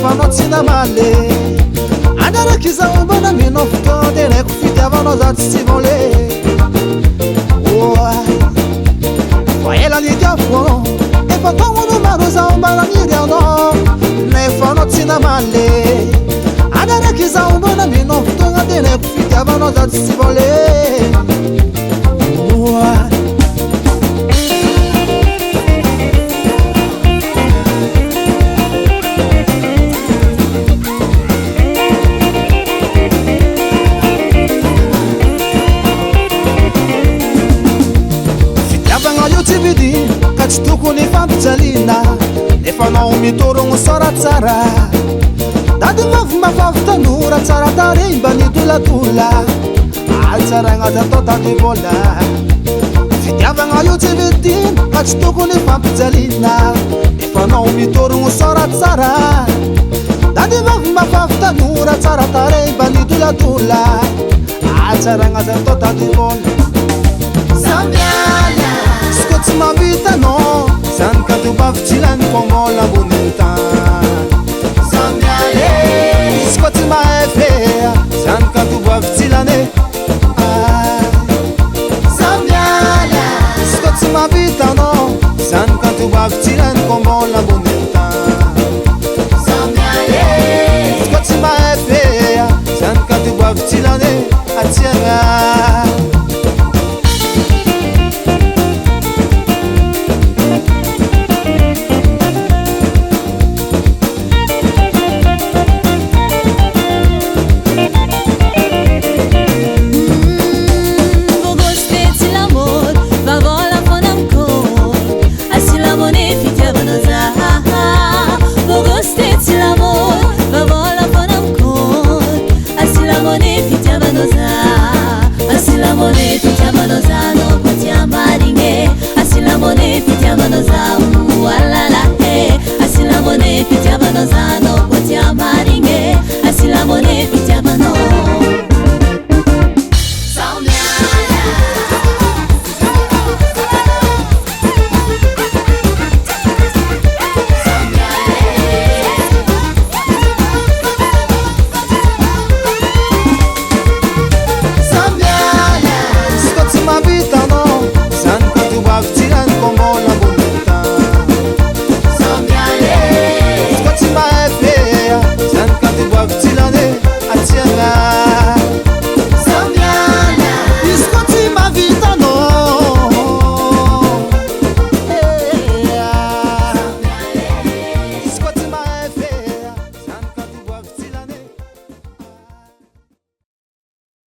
nefanao tsy namaly andraraky izao mba namenao fotoagna de raiko fitiavanao za tsy volé fa ela nitiavoko anao efa taogno maro zao mba naniry anao nefanao tsy namaly andraraky izao mba namenao fotoagna de raiko fitiavanao za tsy volé ka tsy tokony fampijalina nefanao mitorogno sara tsara dady vavy mafavy tanora tsara tare mba nidolatola altsaragna zatao tady vola fitiavagna io tsy vidina ka tsy tokony fampijalina nefanao mitorogno sara tsara dady vavy mafavy tanora tsara tare mba nidolatola altsaragna zatao tady vola tsy mavitanao zany ka tobavy tsy lany komola amboniny tany izy koa tsy mahefea zany ka tobavy tsy lany izy koa tsy mavitanao zany ka tobavy tsy lany